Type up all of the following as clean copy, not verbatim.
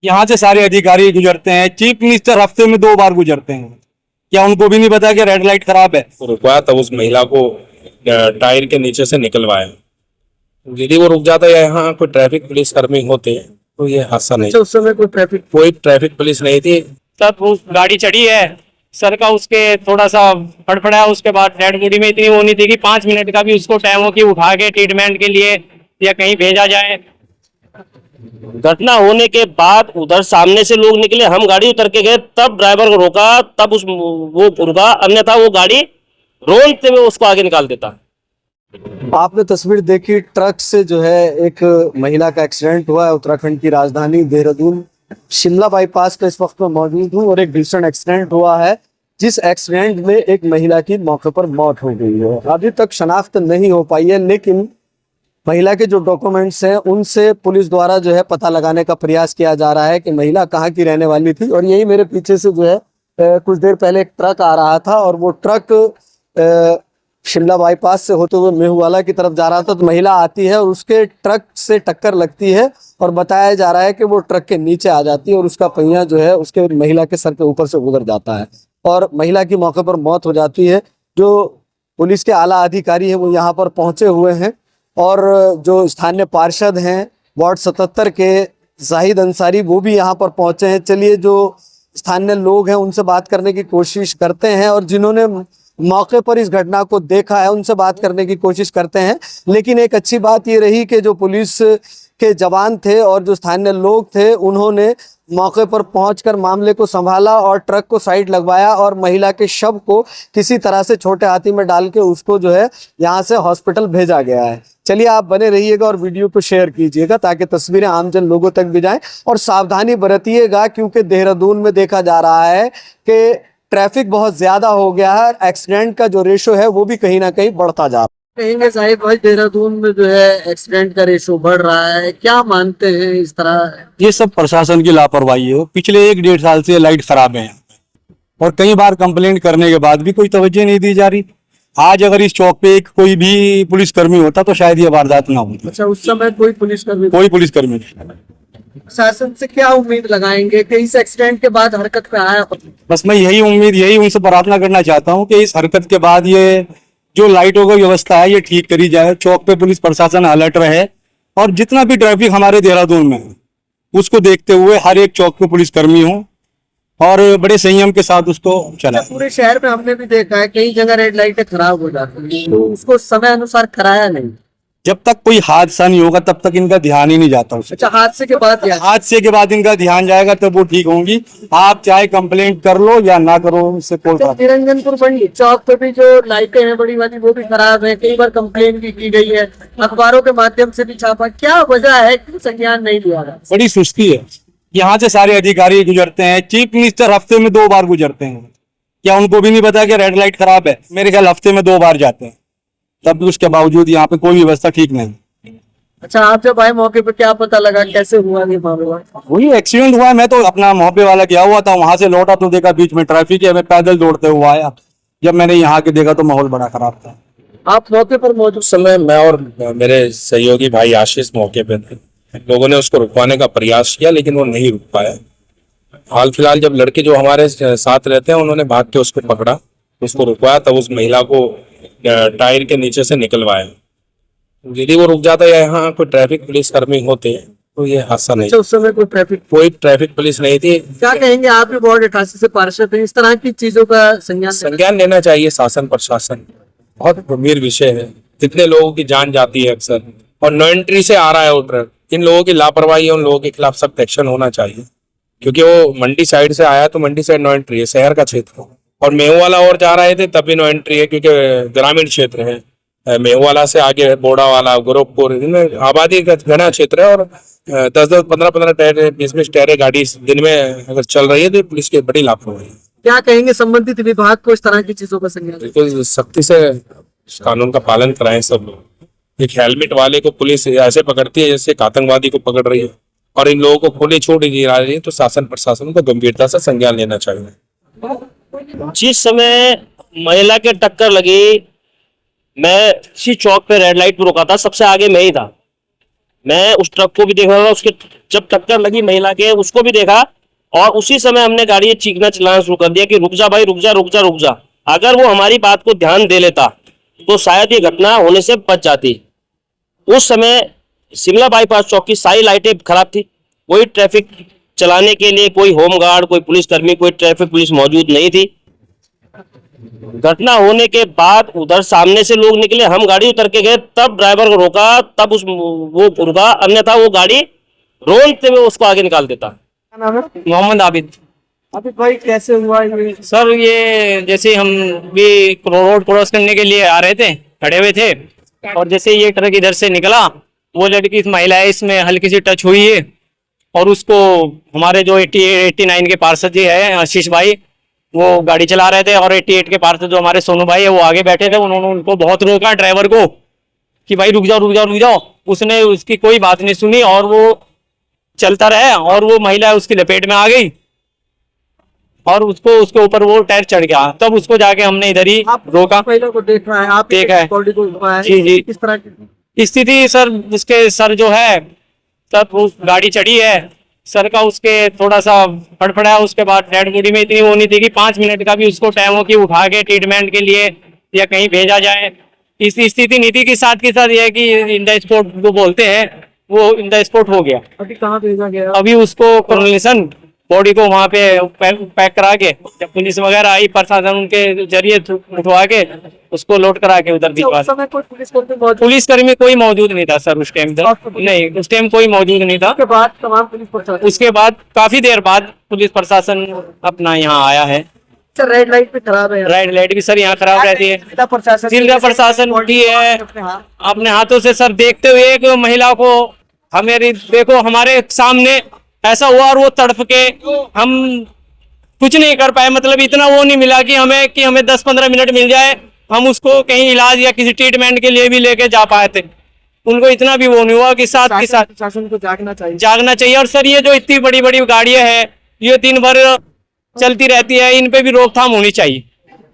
यहाँ से सारे अधिकारी गुजरते हैं, चीफ मिनिस्टर हफ्ते में 2 बार गुजरते हैं। क्या उनको भी नहीं पता कि रेड लाइट खराब है? रुकवाया तब उस महिला को टायर के नीचे से निकलवाया। यदि वो रुक जाता या यहाँ कोई ट्रैफिक पुलिस कर्मी होते तो ये हादसा नहीं। उस समय कोई ट्रैफिक पुलिस नहीं थी। तब वो गाड़ी चढ़ी है, सर का उसके थोड़ा सा फड़फड़ाया, उसके बाद डेड बॉडी में इतनी वो नहीं थी कि 5 मिनट का भी उसको टाइम हो कि उठा के ट्रीटमेंट के लिए या कहीं भेजा जाए। घटना होने के बाद उधर सामने से लोग निकले, हम गाड़ी उतर के गए, तब ड्राइवर को रोका, तब वो रुका, अन्यथा वो गाड़ी रोकते हुए उसको आगे निकाल देता। आपने तस्वीर देखी, ट्रक से जो है एक महिला का एक्सीडेंट हुआ है। उत्तराखंड की राजधानी देहरादून शिमला बाईपास पे इस वक्त मैं मौजूद हूँ और एक भीषण एक्सीडेंट हुआ है, जिस एक्सीडेंट में एक महिला की मौके पर मौत हो गई है। अभी तक शनाख्त नहीं हो पाई है, लेकिन महिला के जो डॉक्यूमेंट्स हैं उनसे पुलिस द्वारा जो है पता लगाने का प्रयास किया जा रहा है कि महिला कहाँ की रहने वाली थी। और यही मेरे पीछे से जो है कुछ देर पहले एक ट्रक आ रहा था और वो ट्रक शिमला बाईपास से होते हुए मेहुवाला की तरफ जा रहा था, तो महिला आती है और उसके ट्रक से टक्कर लगती है और बताया जा रहा है कि वो ट्रक के नीचे आ जाती है और उसका पहिया जो है उसके महिला के सर के ऊपर से गुजर जाता है और महिला की मौके पर मौत हो जाती है। जो पुलिस के आला अधिकारी हैं वो यहाँ पर पहुंचे हुए हैं और जो स्थानीय पार्षद हैं वार्ड 77 के जाहिद अंसारी वो भी यहाँ पर पहुंचे हैं। चलिए जो स्थानीय लोग हैं उनसे बात करने की कोशिश करते हैं और जिन्होंने मौके पर इस घटना को देखा है उनसे बात करने की कोशिश करते हैं। लेकिन एक अच्छी बात ये रही कि जो पुलिस के जवान थे और जो स्थानीय लोग थे उन्होंने मौके पर पहुंचकर मामले को संभाला और ट्रक को साइड लगवाया और महिला के शव को किसी तरह से छोटे हाथी में डाल के उसको जो है यहाँ से हॉस्पिटल भेजा गया है। चलिए आप बने रहिएगा और वीडियो को शेयर कीजिएगा ताकि तस्वीरें आमजन लोगों तक भी जाएं और सावधानी बरतिएगा, क्योंकि देहरादून में देखा जा रहा है कि ट्रैफिक बहुत ज्यादा हो गया है। एक्सीडेंट का जो रेशो है वो भी कहीं ना कहीं बढ़ता जा रहा है। कहेंगे साहिब भाई, देहरादून में जो है एक्सीडेंट का रेशो बढ़ रहा है, क्या मानते हैं इस तरह? ये सब प्रशासन की लापरवाही है। पिछले 1-1.5 साल से लाइट खराब है यहाँ पे और कई बार कंप्लेंट करने के बाद भी कोई तवज्जो नहीं दी जा रही। आज अगर इस चौक पे कोई भी पुलिसकर्मी होता तो शायद ये वारदात ना होती। अच्छा, उस समय कोई पुलिसकर्मी नहीं। शासन से क्या उम्मीद लगाएंगे कि इस एक्सीडेंट के बाद हरकत पे आया? बस मैं यही उनसे प्रार्थना करना चाहता हूँ कि इस हरकत के बाद ये जो लाइटों की व्यवस्था है ये ठीक करी जाए, चौक पे पुलिस प्रशासन अलर्ट रहे और जितना भी ट्रैफिक हमारे देहरादून में है उसको देखते हुए हर एक चौक पे पुलिसकर्मी हो और बड़े संयम के साथ उसको चला। पूरे शहर में हमने भी देखा है कई जगह रेड लाइटें खराब हो जाती हैं, तो उसको समय अनुसार कराया नहीं। जब तक कोई हादसा नहीं होगा तब तक इनका ध्यान ही नहीं जाता उससे। अच्छा, हादसे के बाद इनका ध्यान जाएगा तब वो ठीक होंगी। आप चाहे कंप्लेंट कर लो या ना करो, उससे कोई बात। निरंजनपुर मंडी चौक पे भी जो लाइटें हैं बड़ी वाली वो भी खराब है, कई बार कंप्लेंट भी की गई है, अखबारों के माध्यम से भी छापा। क्या वजह है कि संज्ञान नहीं लिया? बड़ी सुस्ती है। यहाँ से सारे अधिकारी गुजरते हैं, चीफ मिनिस्टर हफ्ते में 2 बार गुजरते हैं। क्या उनको भी नहीं पता कि रेड लाइट खराब है? मेरे ख्याल हफ्ते में 2 बार जाते हैं, तब भी उसके बावजूद यहाँ पे कोई व्यवस्था ठीक नहीं। अच्छा, आप जब आए मौके पे क्या पता लगा, कैसे हुआ ये मामला? वही एक्सीडेंट हुआ। मैं तो अपना मोहब्बे वाला गया हुआ था, वहां से लौटा तो देखा बीच में ट्रैफिक है, मैं पैदल दौड़ते हुआ आया। जब मैंने यहाँ के देखा तो माहौल बड़ा खराब था। आप मौके पर मौजूद समय मैं और मेरे सहयोगी भाई आशीष मौके पे थे। लोगों ने उसको रुकवाने का प्रयास किया लेकिन वो नहीं रुक पाया। हाल फिलहाल जब लड़के जो हमारे साथ रहते हैं उन्होंने भाग के उसको पकड़ा, उसको रुकवाया, तब उस महिला को टायर के नीचे से निकलवाया। यदि वो रुक जाता या यहाँ कोई ट्रैफिक पुलिस कर्मी होते तो ये हादसा नहीं। उस समय कोई ट्रैफिक पुलिस नहीं थी। क्या कहेंगे, आप भी वार्ड 88 से पार्षद हैं, इस तरह की चीजों का संज्ञान लेना चाहिए शासन प्रशासन। बहुत गंभीर विषय है, कितने लोगों की जान जाती है अक्सर, और नो एंट्री से आ रहा है वो ट्रक। इन लोगों की लापरवाही है, उन लोगों के खिलाफ सख्त एक्शन होना चाहिए, क्योंकि वो मंडी साइड से आया तो मंडी साइड नो एंट्री है, शहर का क्षेत्र है। और मेहुवाला और जा रहे थे तब भी नो एंट्री है, क्योंकि ग्रामीण क्षेत्र है। मेहुवाला से आगे बोड़ावाला, गोरखपुर, इनमें आबादी का घना क्षेत्र है और 10-10, 15-15 टायर, 20-20 टायरें गाड़ी दिन में अगर चल रही है तो पुलिस की बड़ी लापरवाही है। क्या कहेंगे संबंधित विभाग को इस तरह की चीजों का संज्ञान? बिल्कुल सख्ती से कानून का पालन कराएं सब लोग। एक हेलमेट वाले को पुलिस ऐसे पकड़ती है जैसे एक आतंकवादी को पकड़ रही है, और इन लोगों को खुली छूट दी जा रही है, तो शासन प्रशासन को गंभीरता से संज्ञान लेना चाहिए। जिस समय महिला के टक्कर लगी, मैं इसी चौक पे रेड लाइट पे रुका था, सबसे आगे मैं ही था। मैं उस ट्रक को भी देख रहा था, उसके जब टक्कर लगी महिला के उसको भी देखा, और उसी समय हमने गाड़ी चीखना चिल्लाना शुरू कर दिया कि रुक जा भाई, रुक जा रुक जा रुक जा। अगर वो हमारी बात को ध्यान दे लेता तो शायद ये घटना होने से बच जाती। उस समय शिमला बाईपास चौक की सारी लाइटें खराब थी, कोई ट्रैफिक चलाने के लिए कोई होमगार्ड, कोई पुलिसकर्मी, कोई ट्रैफिक पुलिस मौजूद नहीं थी। घटना होने के बाद उधर सामने से लोग निकले, हम गाड़ी उतर के गए, तब ड्राइवर को रोका, तब वो रुका, अन्यथा वो गाड़ी रोकते हुए उसको आगे निकाल देता। क्या नाम है? मोहम्मद आबिद। अभी भाई कैसे हुआ ये? सर ये जैसे हम भी रोड क्रॉस करने के लिए आ रहे थे, खड़े हुए थे, और जैसे ये ट्रक इधर से निकला, वो लड़की इस महिला है, इसमें हल्की सी टच हुई है, और उसको हमारे जो 89 के पार्षद जी है आशीष भाई, वो गाड़ी चला रहे थे, और 88 के पार्षद जो हमारे सोनू भाई है वो आगे बैठे थे, उन्होंने उनको बहुत रोका ड्राइवर को कि भाई रुक जाओ रुक जाओ रुक जाओ। उसने उसकी कोई बात नहीं सुनी और वो चलता रहा, और वो महिला उसकी लपेट में आ गई और उसको उसके ऊपर वो टायर चढ़ गया। तब उसको जाके हमने इधर ही आप रोका। महिला को देख रहे हैं, आप देखा है। बॉडी को घुमाया है। जी, जी। किस तरह की? स्थिति सर, उसके सर जो है, तब उस गाड़ी चढ़ी है, सर का उसके थोड़ा सा फड़फड़ा, उसके बाद डेड बॉडी में इतनी वो नहीं थी कि 5 मिनट का भी उसको टाइम हो कि उठा के ट्रीटमेंट के लिए या कहीं भेजा जाए, इस स्थिति नहीं थी। कि साथ के साथ यह है कि इन द स्पॉट जो बोलते हैं वो इन द स्पॉट हो गया। अभी कहाँ भेजा गया? अभी उसको कोरोनेशन बॉडी को वहां पे पैक करा के, जब पुलिस वगैरह आई, प्रशासन उनके जरिए उठवा के उसको लोड करा के उधर भिजवा। उस समय कोई पुलिसकर्मी मौजूद? पुलिसकर्मी कोई मौजूद नहीं था सर उस टाइम। नहीं, उस टाइम कोई मौजूद नहीं था। उसके बाद तमाम पुलिस प्रशासन? उसके बाद काफी देर बाद पुलिस प्रशासन अपना यहाँ आया है। सर रेड लाइट पे खराब है। रेड लाइट भी सर यहाँ खराब रहती है। जिला प्रशासन? जिला प्रशासन भी है अपने हाथ? अपने हाथों से सर देखते हुए एक महिला को, हमें देखो हमारे सामने ऐसा हुआ और वो तड़प के, हम कुछ नहीं कर पाए। मतलब इतना वो नहीं मिला कि हमें 10-15 मिनट मिल जाए, हम उसको कहीं इलाज या किसी ट्रीटमेंट के लिए भी लेके जा पाए थे। उनको इतना भी वो नहीं हुआ कि साथ के साथ प्रशासन को जागना चाहिए। और सर ये जो इतनी बड़ी बड़ी गाड़ियां है, ये दिन भर चलती रहती है, इन पे भी रोकथाम होनी चाहिए।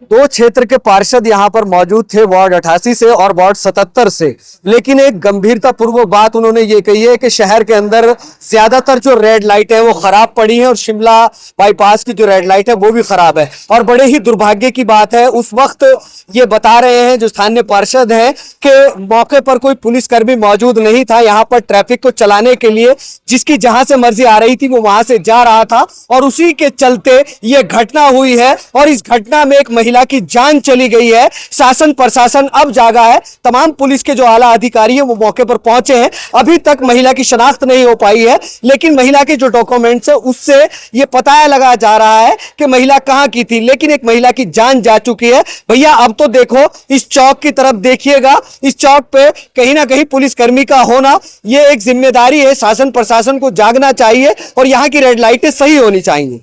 दो क्षेत्र के पार्षद यहाँ पर मौजूद थे, वार्ड 88 से और वार्ड 77 से, लेकिन एक गंभीरता पूर्वक बात उन्होंने ये कही है कि शहर के अंदर ज्यादातर जो रेड लाइट है वो खराब पड़ी है, और शिमला बाईपास की जो रेड लाइट है वो भी खराब है। और बड़े ही दुर्भाग्य की बात है, उस वक्त ये बता रहे हैं जो स्थानीय पार्षद हैं कि मौके पर कोई पुलिसकर्मी मौजूद नहीं था यहाँ पर ट्रैफिक को चलाने के लिए, जिसकी जहां से मर्जी आ रही थी वो वहां से जा रहा था, और उसी के चलते ये घटना हुई है। और इस घटना में एक महिला की जान चली गई है। शासन प्रशासन अब जागा है, तमाम पुलिस के जो आला अधिकारी है वो मौके पर पहुंचे हैं। अभी तक महिला की शनाख्त नहीं हो पाई है, लेकिन महिला के जो डॉक्यूमेंट्स है उससे ये पता लगा जा रहा है कि महिला कहां की थी, लेकिन एक महिला की जान जा चुकी है। भैया अब तो देखो, इस चौक की तरफ देखिएगा, इस चौक पे कहीं ना कहीं पुलिसकर्मी का होना ये एक जिम्मेदारी है। शासन प्रशासन को जागना चाहिए और यहाँ की रेड लाइटें सही होनी चाहिए।